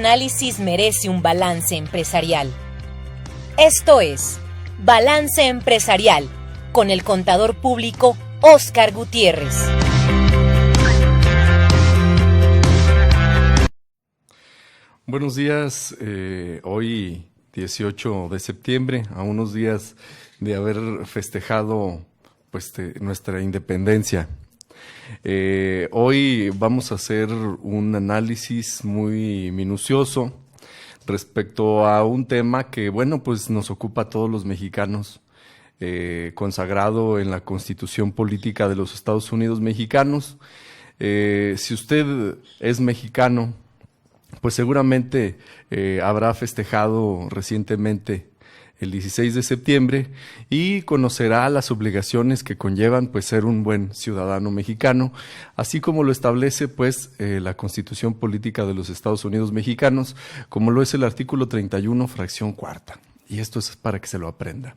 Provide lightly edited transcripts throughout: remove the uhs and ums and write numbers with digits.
análisis merece un balance empresarial. Esto es Balance Empresarial, con el contador público Óscar Gutiérrez. Buenos días, hoy 18 de septiembre, a unos días de haber festejado nuestra independencia. Hoy vamos a hacer un análisis muy minucioso respecto a un tema que, nos ocupa a todos los mexicanos, consagrado en la Constitución Política de los Estados Unidos Mexicanos. Si usted es mexicano, pues seguramente habrá festejado recientemente el 16 de septiembre y conocerá las obligaciones que conllevan ser un buen ciudadano mexicano, así como lo establece la Constitución Política de los Estados Unidos Mexicanos, como lo es el artículo 31, fracción cuarta. Y esto es para que se lo aprenda.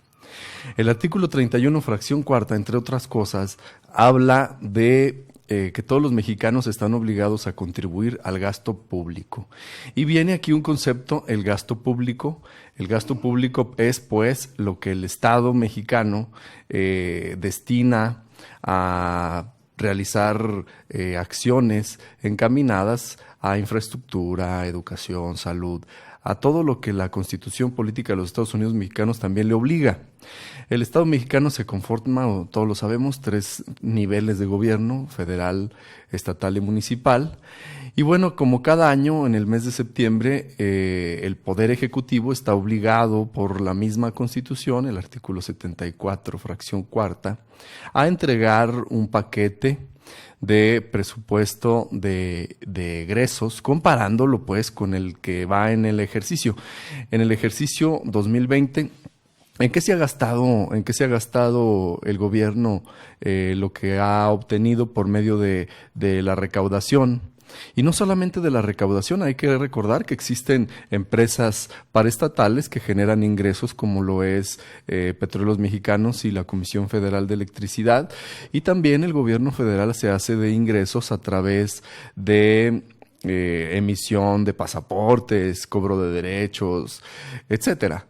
El artículo 31, fracción cuarta, entre otras cosas, habla de que todos los mexicanos están obligados a contribuir al gasto público. Y viene aquí un concepto, el gasto público. El gasto público es, lo que el Estado mexicano destina a realizar acciones encaminadas a infraestructura, educación, salud, a todo lo que la Constitución Política de los Estados Unidos Mexicanos también le obliga. El Estado mexicano se conforma, todos lo sabemos, 3 niveles de gobierno: federal, estatal y municipal. Y como cada año, en el mes de septiembre, el Poder Ejecutivo está obligado por la misma Constitución, el artículo 74, fracción cuarta, a entregar un paquete de presupuesto de egresos, comparándolo con el que va en el ejercicio. En el ejercicio 2020, ¿en qué se ha gastado el gobierno lo que ha obtenido por medio de la recaudación? Y no solamente de la recaudación, hay que recordar que existen empresas paraestatales que generan ingresos, como lo es Petróleos Mexicanos y la Comisión Federal de Electricidad, y también el gobierno federal se hace de ingresos a través de emisión de pasaportes, cobro de derechos, etcétera.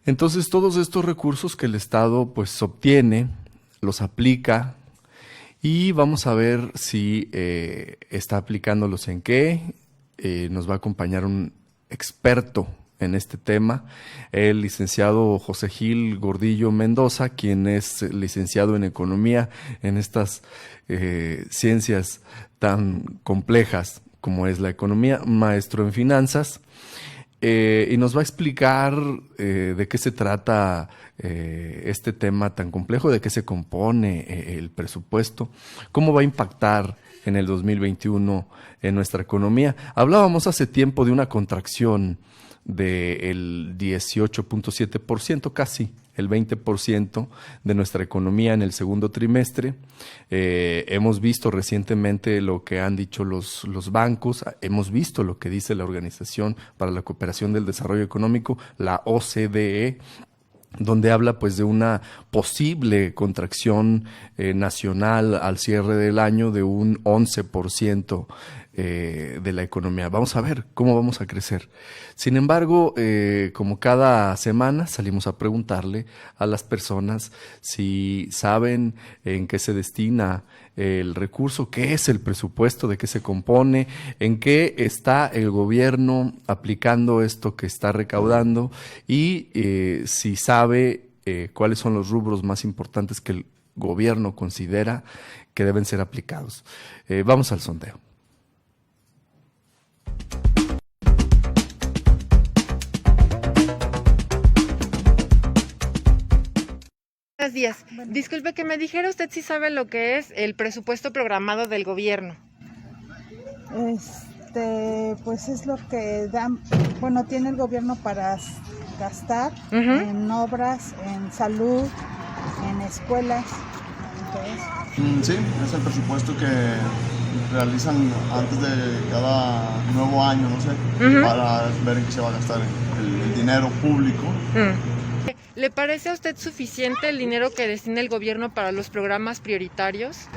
Entonces, todos estos recursos que el Estado obtiene, los aplica, y vamos a ver si está aplicándolos en qué. Nos va a acompañar un experto en este tema, el licenciado José Gil Gordillo Mendoza, quien es licenciado en Economía, en estas ciencias tan complejas como es la economía, maestro en finanzas. Y nos va a explicar de qué se trata este tema tan complejo, de qué se compone el presupuesto, cómo va a impactar en el 2021 en nuestra economía. Hablábamos hace tiempo de una contracción del 18.7%, casi el 20% de nuestra economía en el segundo trimestre. Hemos visto recientemente lo que han dicho los bancos, hemos visto lo que dice la Organización para la Cooperación del Desarrollo Económico, la OCDE, donde habla de una posible contracción nacional al cierre del año de un 11% de la economía. Vamos a ver cómo vamos a crecer. Sin embargo, como cada semana, salimos a preguntarle a las personas si saben en qué se destina el recurso, qué es el presupuesto, de qué se compone, en qué está el gobierno aplicando esto que está recaudando, y si sabe cuáles son los rubros más importantes que el gobierno considera que deben ser aplicados. Vamos al sondeo. Buenos días. Disculpe que me dijera usted si sabe lo que es el presupuesto programado del gobierno. Pues es lo que tiene el gobierno para gastar en obras, en salud, en escuelas. Sí, es el presupuesto que realizan antes de cada nuevo año, para ver en qué se va a gastar el dinero público. ¿Le parece a usted suficiente el dinero que destina el gobierno para los programas prioritarios?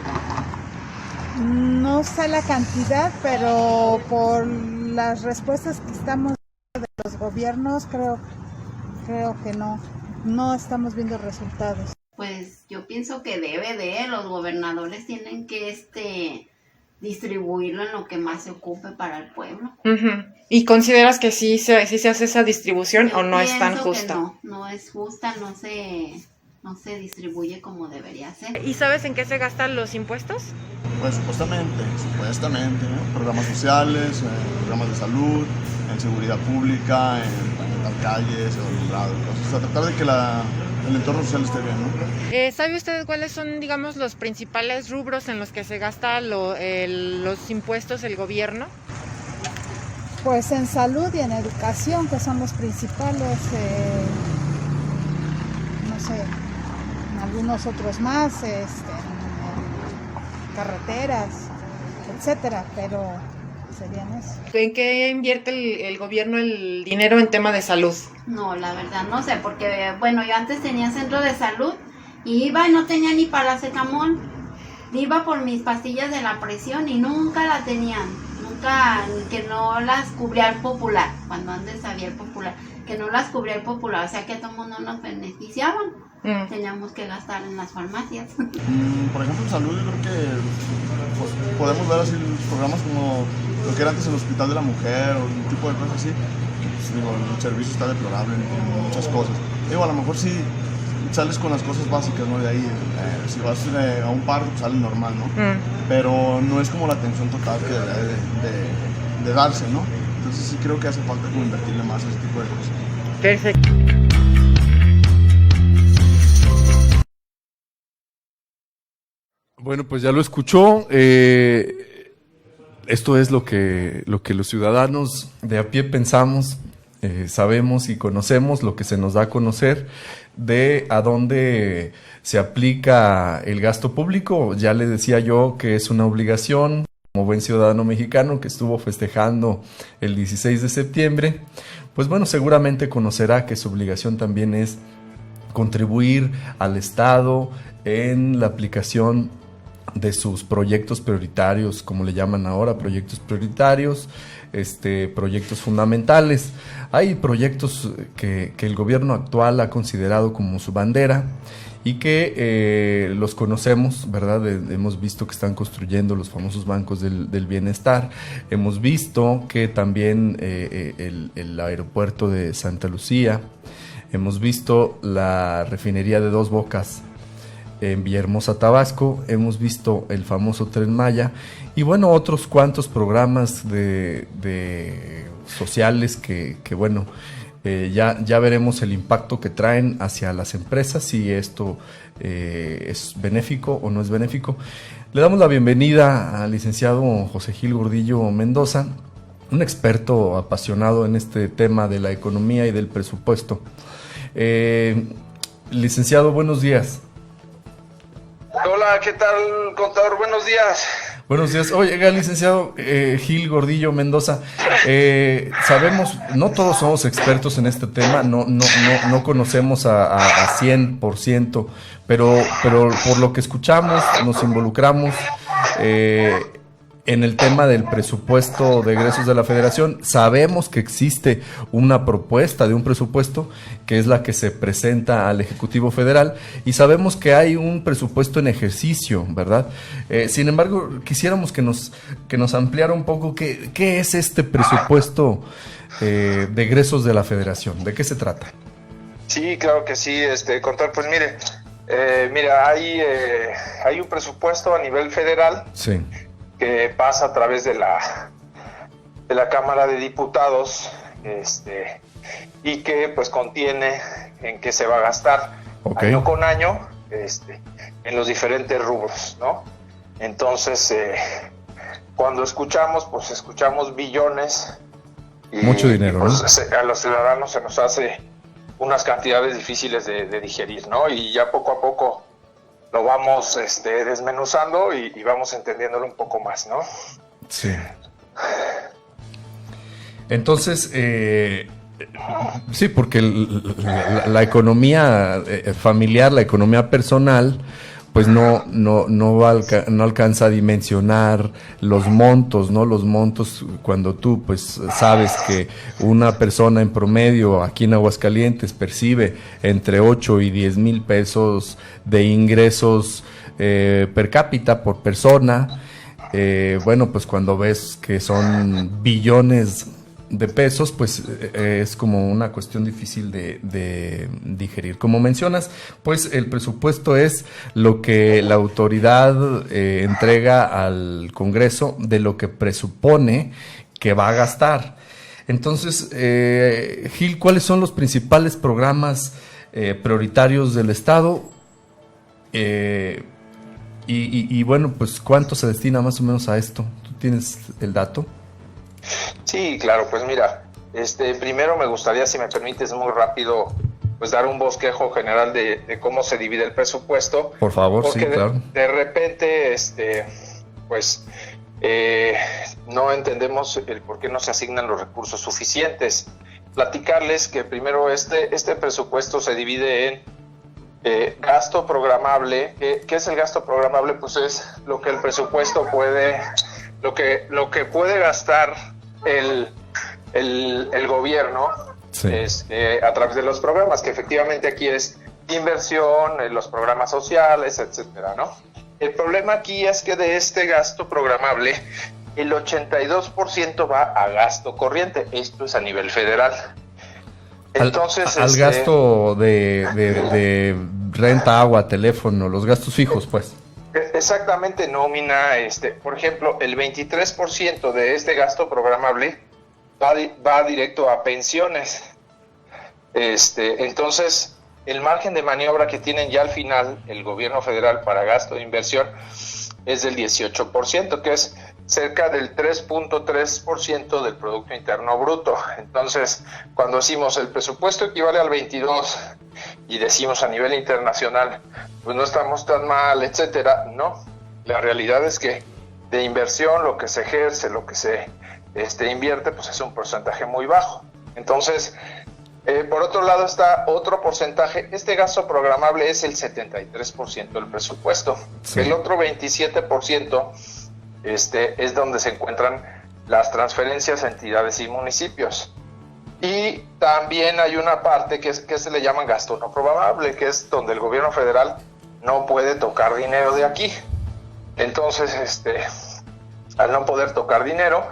No sé la cantidad, pero por las respuestas que estamos de los gobiernos, creo que no estamos viendo resultados. Pues yo pienso que los gobernadores tienen que distribuirlo en lo que más se ocupe para el pueblo. Uh-huh. ¿Y consideras que sí se hace esa distribución o no es tan justa? No es justa, no se distribuye como debería ser. ¿Y sabes en qué se gastan los impuestos? Pues supuestamente, ¿no? Programas sociales, programas de salud, en seguridad pública, en las calles, en alumbrado, cosas. O sea, tratar de que el entorno social esté bien, ¿no? ¿Sabe usted cuáles son, digamos, los principales rubros en los que se gasta los impuestos el gobierno? Pues en salud y en educación, que son los principales, no sé, en algunos otros más, en carreteras, etcétera, pero serían eso. ¿En qué invierte el gobierno el dinero en tema de salud? No, la verdad no sé, porque bueno, yo antes tenía centro de salud y iba y no tenía ni paracetamol. Iba por mis pastillas de la presión y nunca la tenían, que no las cubría el popular, cuando antes había el popular, que no las cubría el popular, o sea que a todo el mundo nos beneficiaban. Teníamos que gastar en las farmacias. Por ejemplo, en salud yo creo que pues, podemos ver así los programas como lo que era antes el Hospital de la Mujer o un tipo de cosas así. Pues, digo, el servicio está deplorable en muchas cosas. Digo, a lo mejor sí sales con las cosas básicas, ¿no? De ahí, si vas a un parto, pues, sale normal, ¿no? Pero no es como la atención total que debería de darse, ¿no? Entonces sí creo que hace falta como invertirle más a ese tipo de cosas. Perfecto. Bueno, pues ya lo escuchó. Esto es lo que los ciudadanos de a pie pensamos, sabemos y conocemos, lo que se nos da a conocer de a dónde se aplica el gasto público. Ya le decía yo que es una obligación como buen ciudadano mexicano que estuvo festejando el 16 de septiembre. Pues bueno, seguramente conocerá que su obligación también es contribuir al Estado en la aplicación de sus proyectos prioritarios, como le llaman ahora, proyectos prioritarios, proyectos fundamentales. Hay proyectos que el gobierno actual ha considerado como su bandera y que los conocemos, ¿verdad? Hemos visto que están construyendo los famosos bancos del bienestar. Hemos visto que también el aeropuerto de Santa Lucía. Hemos visto la refinería de Dos Bocas en Villahermosa, Tabasco. Hemos visto el famoso Tren Maya y bueno, otros cuantos programas de sociales que bueno, ya veremos el impacto que traen hacia las empresas, si esto es benéfico o no es benéfico. Le damos la bienvenida al licenciado José Gil Gordillo Mendoza, un experto apasionado en este tema de la economía y del presupuesto. Licenciado, buenos días. Hola, ¿qué tal, contador? Buenos días. Buenos días. Oiga, licenciado Gil Gordillo Mendoza, sabemos, no todos somos expertos en este tema, no conocemos a 100%, pero por lo que escuchamos, nos involucramos en el tema del presupuesto de egresos de la Federación. Sabemos que existe una propuesta de un presupuesto que es la que se presenta al Ejecutivo Federal y sabemos que hay un presupuesto en ejercicio, ¿verdad? Sin embargo, quisiéramos que nos ampliara un poco qué es este presupuesto de egresos de la Federación, ¿de qué se trata? Sí, claro que sí, contador, pues mire, hay un presupuesto a nivel federal. Sí. Que pasa a través de la Cámara de Diputados, y que pues contiene en qué se va a gastar año con año, en los diferentes rubros, ¿no? Entonces, cuando escuchamos billones y mucho dinero, pues, ¿no? A los ciudadanos se nos hace unas cantidades difíciles de digerir, ¿no? Y ya poco a poco lo vamos desmenuzando y vamos entendiéndolo un poco más, ¿no? Sí. Entonces, sí, porque la economía familiar, la economía personal, pues no alcanza a dimensionar los montos, ¿no? Los montos, cuando tú pues sabes que una persona en promedio aquí en Aguascalientes percibe entre 8 y 10 mil pesos de ingresos per cápita por persona, bueno, pues cuando ves que son billones de pesos, pues es como una cuestión difícil de digerir. Como mencionas, pues el presupuesto es lo que la autoridad entrega al Congreso de lo que presupone que va a gastar. Entonces, Gil, ¿cuáles son los principales programas prioritarios del Estado? Y bueno, pues ¿cuánto se destina más o menos a esto? ¿Tú tienes el dato? Sí, claro, pues mira, primero me gustaría, si me permites, muy rápido, pues dar un bosquejo general de cómo se divide el presupuesto. Por favor, porque sí, claro. De repente, pues no entendemos el por qué no se asignan los recursos suficientes. Platicarles que primero este presupuesto se divide en gasto programable. ¿Qué es el gasto programable? Pues es lo que el presupuesto puede, lo que puede gastar el gobierno, sí, a través de los programas, que efectivamente aquí es inversión, los programas sociales, etcétera, ¿no? El problema aquí es que de este gasto programable, el 82% va a gasto corriente. Esto es a nivel federal. Entonces, al gasto de renta, agua, teléfono, los gastos fijos, pues. Exactamente, nómina, por ejemplo, el 23% de este gasto programable va directo a pensiones. Entonces, el margen de maniobra que tienen ya al final el gobierno federal para gasto de inversión es del 18%, que es cerca del 3.3% del Producto Interno Bruto. Entonces, cuando decimos el presupuesto equivale al 22% y decimos a nivel internacional, pues no estamos tan mal, etcétera, no. La realidad es que de inversión, lo que se ejerce, lo que se invierte, pues es un porcentaje muy bajo. Entonces, por otro lado está otro porcentaje. Este gasto programable es el 73% del presupuesto. Sí. El otro 27% es donde se encuentran las transferencias a entidades y municipios. Y también hay una parte que se le llama gasto no programable, que es donde el gobierno federal no puede tocar dinero de aquí. Entonces, al no poder tocar dinero,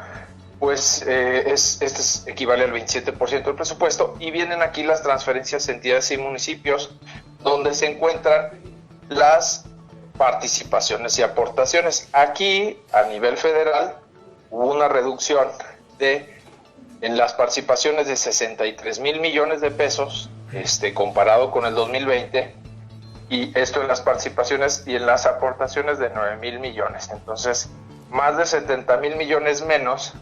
pues equivale al 27% del presupuesto, y vienen aquí las transferencias a entidades y municipios, donde se encuentran las participaciones y aportaciones. Aquí, a nivel federal, hubo una reducción en las participaciones de 63 mil millones de pesos, comparado con el 2020, y esto en las participaciones, y en las aportaciones de 9 mil millones. Entonces, más de 70 mil millones menos,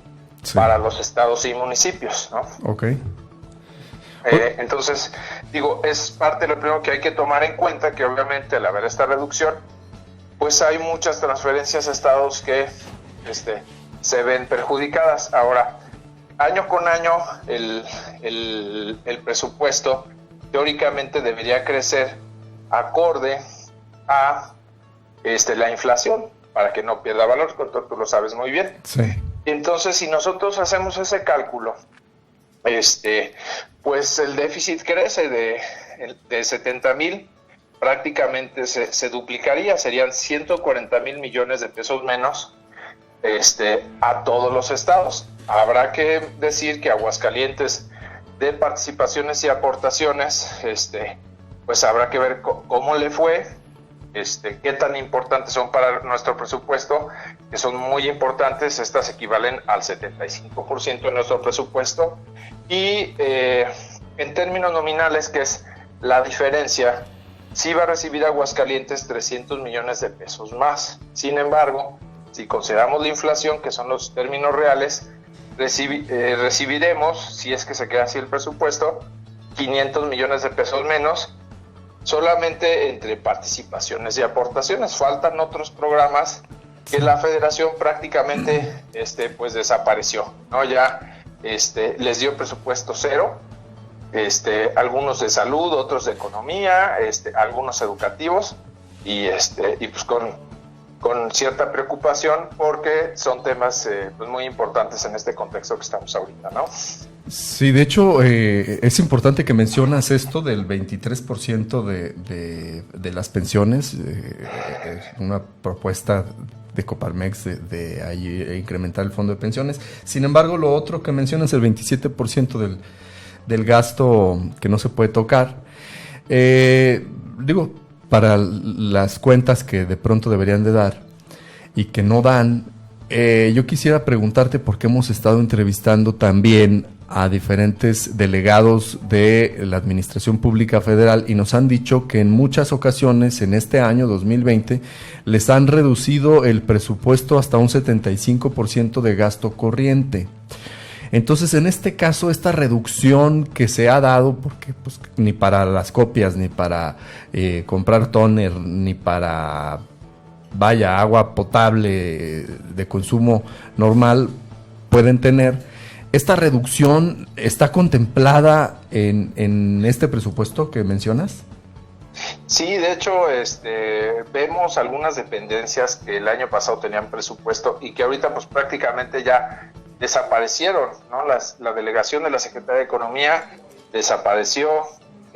sí, para los estados y municipios, ¿no? Ok. Entonces, digo, es parte de lo primero que hay que tomar en cuenta, que obviamente al haber esta reducción, pues hay muchas transferencias a estados que se ven perjudicadas. Ahora, año con año, el presupuesto teóricamente debería crecer acorde a la inflación, para que no pierda valor, tú lo sabes muy bien. Sí. Entonces, si nosotros hacemos ese cálculo, pues el déficit crece de 70 mil, prácticamente se duplicaría, serían 140 mil millones de pesos menos a todos los estados. Habrá que decir que Aguascalientes, de participaciones y aportaciones, pues habrá que ver cómo le fue, qué tan importantes son para nuestro presupuesto, que son muy importantes. Estas equivalen al 75% de nuestro presupuesto, y en términos nominales, que es la diferencia, sí va a recibir Aguascalientes 300 millones de pesos más. Sin embargo, si consideramos la inflación, que son los términos reales, recibiremos, si es que se queda así el presupuesto, 500 millones de pesos menos, solamente entre participaciones y aportaciones. Faltan otros programas que la federación prácticamente pues desapareció, ¿no? Ya les dio presupuesto cero, algunos de salud, otros de economía, algunos educativos, y pues con cierta preocupación, porque son temas pues muy importantes en este contexto que estamos ahorita, ¿no? Sí, de hecho, es importante que mencionas esto del 23% de las pensiones, una propuesta de Coparmex de ahí incrementar el fondo de pensiones. Sin embargo, lo otro que mencionas, el 27% del gasto que no se puede tocar, digo, para las cuentas que de pronto deberían de dar y que no dan, yo quisiera preguntarte, porque hemos estado entrevistando también a diferentes delegados de la Administración Pública Federal y nos han dicho que en muchas ocasiones en este año 2020 les han reducido el presupuesto hasta un 75% de gasto corriente. Entonces, en este caso, esta reducción que se ha dado, porque pues, ni para las copias, ni para comprar tóner, ni para, agua potable de consumo normal pueden tener, ¿esta reducción está contemplada en este presupuesto que mencionas? Sí, de hecho, vemos algunas dependencias que el año pasado tenían presupuesto y que ahorita pues prácticamente ya desaparecieron, ¿no? La delegación de la Secretaría de Economía desapareció,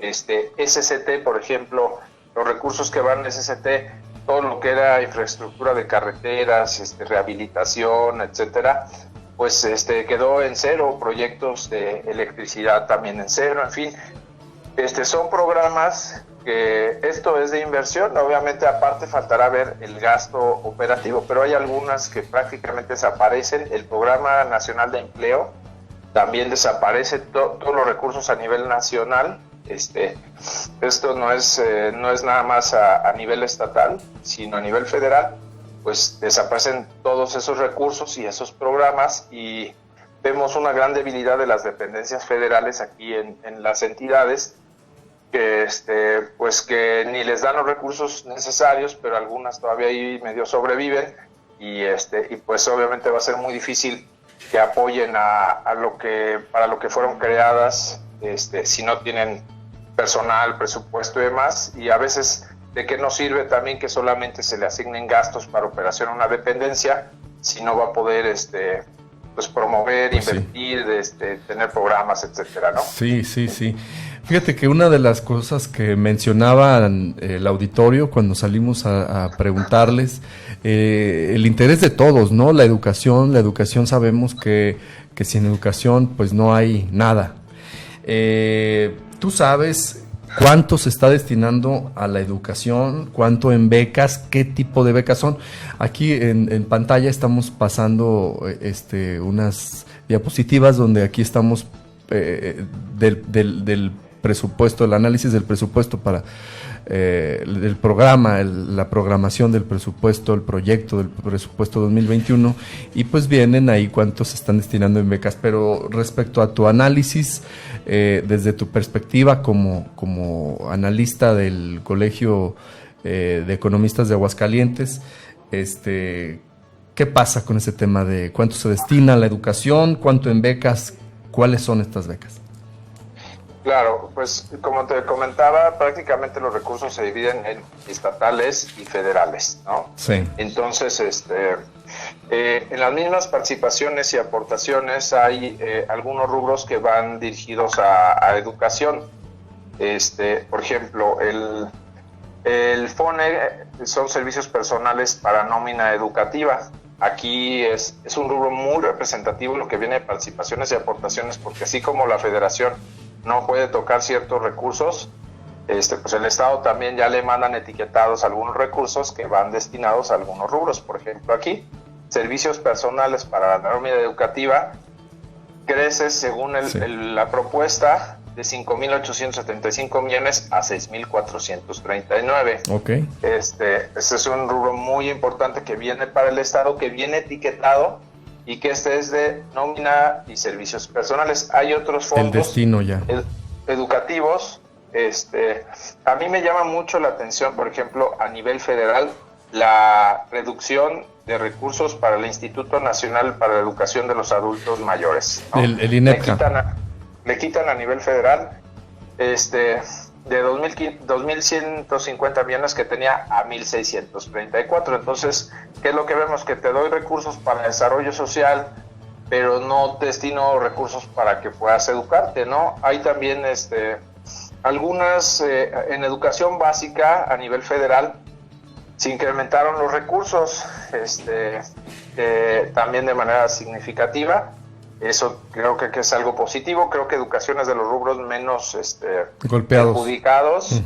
SCT, por ejemplo, los recursos que van a SCT, todo lo que era infraestructura de carreteras, rehabilitación, etcétera, pues quedó en cero, proyectos de electricidad también en cero, en fin, son programas que esto es de inversión, obviamente aparte faltará ver el gasto operativo, pero hay algunas que prácticamente desaparecen. El Programa Nacional de Empleo también desaparece, todos los recursos a nivel nacional. Esto no es nada más a nivel estatal, sino a nivel federal, pues desaparecen todos esos recursos y esos programas, y vemos una gran debilidad de las dependencias federales aquí en las entidades, que pues que ni les dan los recursos necesarios, pero algunas todavía ahí medio sobreviven, y pues obviamente va a ser muy difícil que apoyen para lo que fueron creadas, si no tienen personal, presupuesto y demás. Y a veces, ¿de qué nos sirve también que solamente se le asignen gastos para operación a una dependencia si no va a poder pues promover, pues invertir, sí, tener programas, etcétera, ¿no? Sí. Fíjate que una de las cosas que mencionaban el auditorio cuando salimos a preguntarles, el interés de todos, ¿no? La educación sabemos que sin educación pues no hay nada. ¿Tú sabes cuánto se está destinando a la educación? ¿Cuánto en becas? ¿Qué tipo de becas son? Aquí en pantalla estamos pasando unas diapositivas donde aquí estamos del presupuesto, el análisis del presupuesto para el programa, la programación del presupuesto, el proyecto del presupuesto 2021, y pues vienen ahí cuántos se están destinando en becas. Pero respecto a tu análisis, desde tu perspectiva como analista del Colegio de Economistas de Aguascalientes, ¿qué pasa con ese tema de cuánto se destina a la educación, cuánto en becas, cuáles son estas becas? Claro, pues como te comentaba, prácticamente los recursos se dividen en estatales y federales, ¿no? Sí. Entonces, en las mismas participaciones y aportaciones hay algunos rubros que van dirigidos a educación. Por ejemplo, el FONE son servicios personales para nómina educativa. Aquí es un rubro muy representativo lo que viene de participaciones y aportaciones, porque así como la federación no puede tocar ciertos recursos, pues el Estado también ya le mandan etiquetados algunos recursos que van destinados a algunos rubros. Por ejemplo, aquí, servicios personales para la nómina educativa crece según la propuesta de 5.875 millones a 6.439. Okay. Ese es un rubro muy importante que viene para el Estado, que viene etiquetado, y que es de nómina y servicios personales. Hay otros fondos, el destino ya, educativos. A mí me llama mucho la atención, por ejemplo, a nivel federal, la reducción de recursos para el Instituto Nacional para la Educación de los Adultos Mayores, ¿no? El INEPCA. Le quitan a nivel federal de 2.150 millones que tenía a 1.634. Entonces, ¿qué es lo que vemos? Que te doy recursos para desarrollo social, pero no destino recursos para que puedas educarte, ¿no? Hay también algunas, en educación básica a nivel federal, se incrementaron los recursos también de manera significativa. Eso creo que es algo positivo. Creo que educación es de los rubros menos golpeados, perjudicados.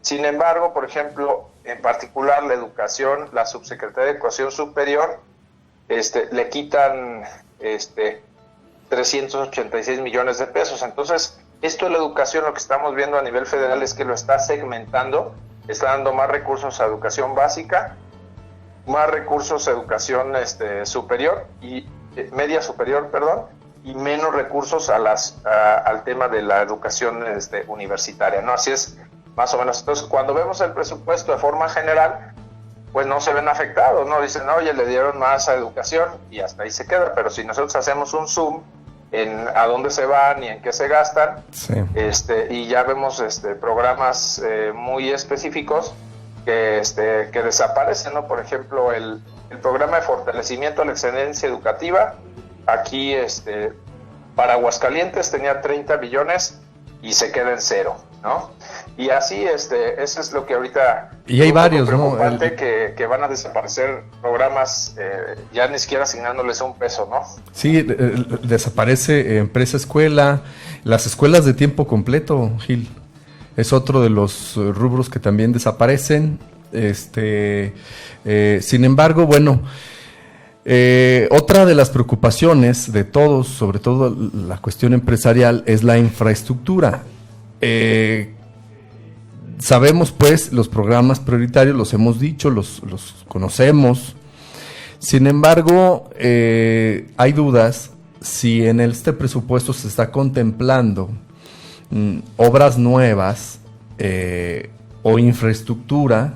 Sin embargo, por ejemplo, en particular la educación, la Subsecretaría de Educación Superior, le quitan 386 millones de pesos. Entonces, esto de la educación, lo que estamos viendo a nivel federal es que lo está segmentando, está dando más recursos a educación básica, más recursos a educación superior y media superior, y menos recursos al tema de la educación universitaria, ¿no? Así es, más o menos. Entonces, cuando vemos el presupuesto de forma general, pues no se ven afectados, ¿no? Dicen, oye, le dieron más a educación y hasta ahí se queda. Pero si nosotros hacemos un zoom en a dónde se van y en qué se gastan, sí, y ya vemos programas muy específicos que desaparecen, ¿no? Por ejemplo, el programa de fortalecimiento a la excelencia educativa, aquí para Aguascalientes tenía 30 millones y se queda en cero, ¿no? Y así, eso es lo que ahorita... Y hay varios, ¿no? Que van a desaparecer programas, ya ni siquiera asignándoles un peso, ¿no? Sí, desaparece empresa escuela, las escuelas de tiempo completo, Gil. Es otro de los rubros que también desaparecen. Sin embargo, bueno, otra de las preocupaciones de todos, sobre todo la cuestión empresarial, es la infraestructura. Sabemos, pues, los programas prioritarios, los hemos dicho, los conocemos. Sin embargo, hay dudas si en este presupuesto se está contemplando obras nuevas o infraestructura.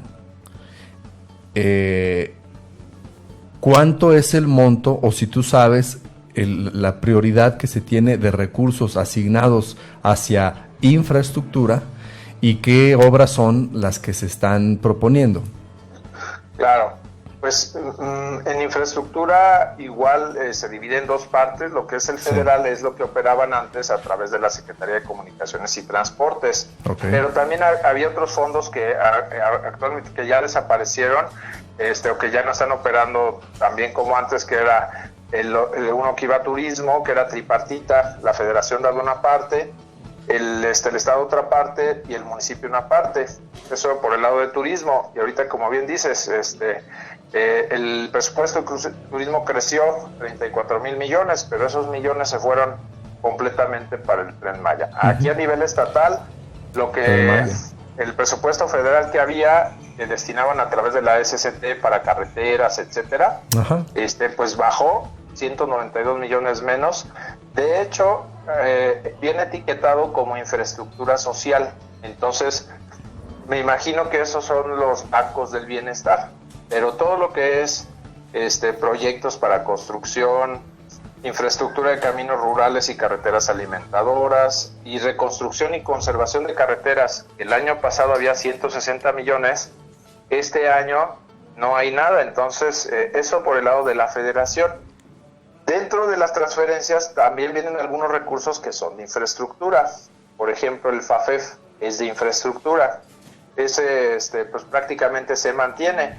¿Cuánto es el monto, o si tú sabes la prioridad que se tiene de recursos asignados hacia infraestructura y qué obras son las que se están proponiendo? Claro, pues en infraestructura igual se divide en dos partes. Lo que es el federal es lo que operaban antes a través de la Secretaría de Comunicaciones y Transportes, pero también había otros fondos que actualmente que ya desaparecieron, o que ya no están operando tan bien como antes, que era uno que iba a turismo, que era tripartita, la federación daba una parte, el estado otra parte y el municipio una parte. Eso por el lado de turismo. Y ahorita, como bien dices, el presupuesto de turismo creció 34,000 millones, pero esos millones se fueron completamente para el Tren Maya. Aquí a nivel estatal, el presupuesto federal que había, que destinaban a través de la SCT para carreteras, etcétera, pues bajó 192 millones menos. De hecho, viene etiquetado como infraestructura social. Entonces, me imagino que esos son los bancos del bienestar. Pero todo lo que es proyectos para construcción, infraestructura de caminos rurales y carreteras alimentadoras, y reconstrucción y conservación de carreteras, el año pasado había 160 millones, este año no hay nada. Entonces, eso por el lado de la federación. Dentro de las transferencias también vienen algunos recursos que son de infraestructura. Por ejemplo, el FAFEF es de infraestructura. Ese pues prácticamente se mantiene.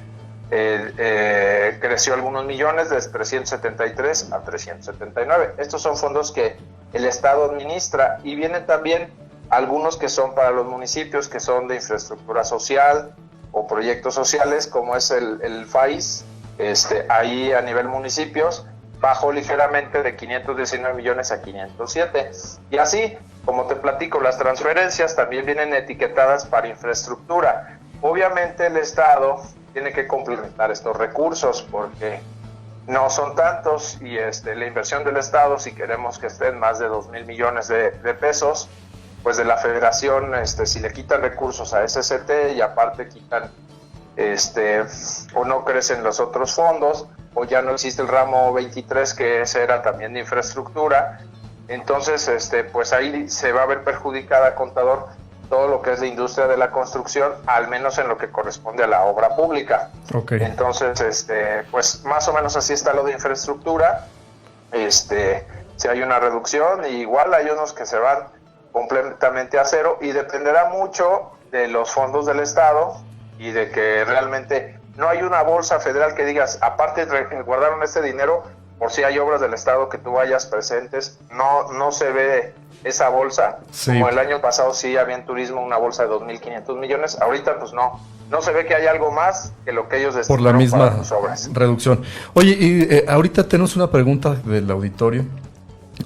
Creció algunos millones, de 373 a 379. Estos son fondos que el Estado administra, y vienen también algunos que son para los municipios, que son de infraestructura social o proyectos sociales, como es el FAIS. Ahí a nivel municipios bajó ligeramente de 519 millones a 507. Y así, como te platico, las transferencias también vienen etiquetadas para infraestructura. Obviamente el Estado tiene que complementar estos recursos porque no son tantos, y la inversión del Estado, si queremos que estén más de 2,000 millones de pesos, pues de la Federación, si le quitan recursos a SCT y aparte quitan, o no crecen los otros fondos, o ya no existe el ramo 23, que ese era también de infraestructura, entonces pues ahí se va a ver perjudicada, contador, todo lo que es la industria de la construcción, al menos en lo que corresponde a la obra pública. Okay. Entonces, pues más o menos así está lo de infraestructura. Si hay una reducción, y igual hay unos que se van completamente a cero, y dependerá mucho de los fondos del Estado y de que realmente no hay una bolsa federal que digas, aparte guardaron este dinero por si hay obras del Estado que tú vayas presentes. No se ve esa bolsa. Sí. Como el año pasado sí había en turismo una bolsa de 2.500 millones, ahorita pues no se ve que hay algo más que lo que ellos destinaron por la misma para sus obras. Reducción. Oye, y ahorita tenemos una pregunta del auditorio.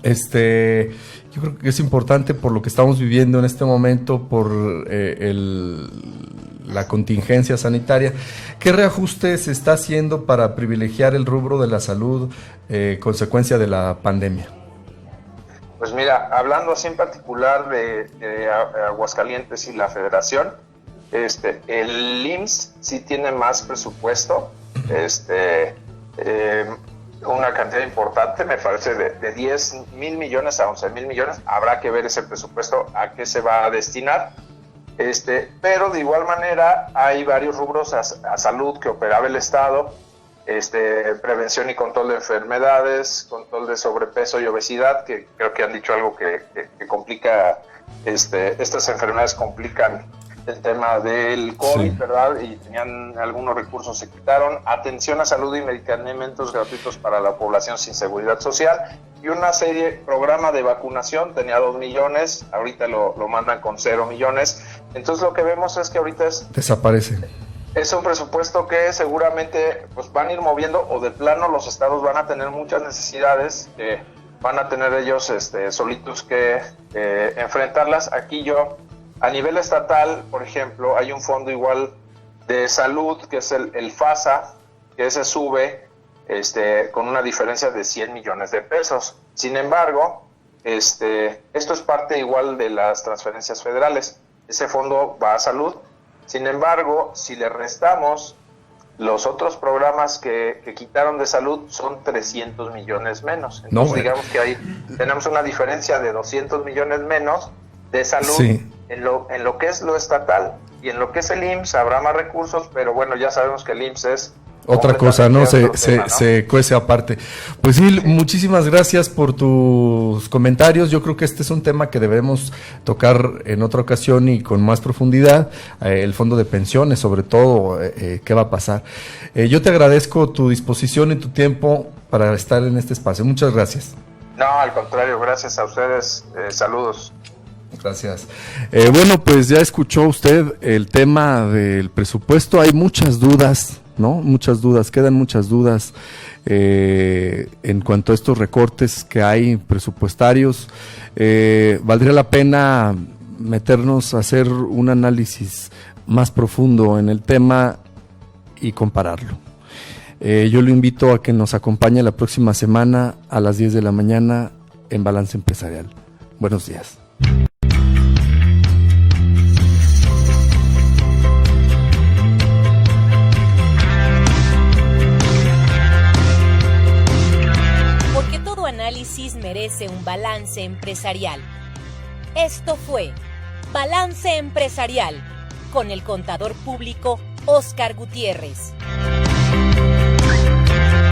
Yo creo que es importante por lo que estamos viviendo en este momento, por la contingencia sanitaria. ¿Qué reajuste se está haciendo para privilegiar el rubro de la salud consecuencia de la pandemia? Pues mira, hablando así en particular de Aguascalientes y la Federación, el IMSS sí tiene más presupuesto, una cantidad importante, me parece de 10,000 millones a 11,000 millones. Habrá que ver ese presupuesto a qué se va a destinar. Pero de igual manera hay varios rubros a salud que operaba el Estado, prevención y control de enfermedades, control de sobrepeso y obesidad, que creo que han dicho algo que complica, estas enfermedades complican el tema del COVID, sí, ¿verdad? Y tenían algunos recursos, se quitaron. Atención a salud y medicamentos gratuitos para la población sin seguridad social, y una serie, programa de vacunación, tenía 2 millones, ahorita lo mandan con 0 millones. Entonces lo que vemos es que ahorita desaparece. Es un presupuesto que seguramente pues van a ir moviendo, o de plano los estados van a tener muchas necesidades, van a tener ellos solitos que enfrentarlas. Aquí a nivel estatal, por ejemplo, hay un fondo igual de salud, que es el FASA, que se sube con una diferencia de 100 millones de pesos. Sin embargo, esto es parte igual de las transferencias federales. Ese fondo va a salud. Sin embargo, si le restamos los otros programas que quitaron de salud, son 300 millones menos. Entonces, digamos que ahí tenemos una diferencia de 200 millones menos de salud. Sí. En lo que es lo estatal, y en lo que es el IMSS habrá más recursos, pero bueno, ya sabemos que el IMSS es otra cosa, ¿no? Se cuece aparte. Pues sí, muchísimas gracias por tus comentarios. Yo creo que este es un tema que debemos tocar en otra ocasión y con más profundidad. El fondo de pensiones, sobre todo, ¿qué va a pasar? Yo te agradezco tu disposición y tu tiempo para estar en este espacio. Muchas gracias. No, al contrario, gracias a ustedes. Saludos. Gracias. Bueno, pues ya escuchó usted el tema del presupuesto. Hay muchas dudas, ¿no? Quedan muchas dudas en cuanto a estos recortes que hay presupuestarios. Valdría la pena meternos a hacer un análisis más profundo en el tema y compararlo. Yo lo invito a que nos acompañe la próxima semana a las 10 de la mañana en Balance Empresarial. Buenos días. Análisis merece un balance empresarial. Esto fue Balance Empresarial con el contador público Óscar Gutiérrez.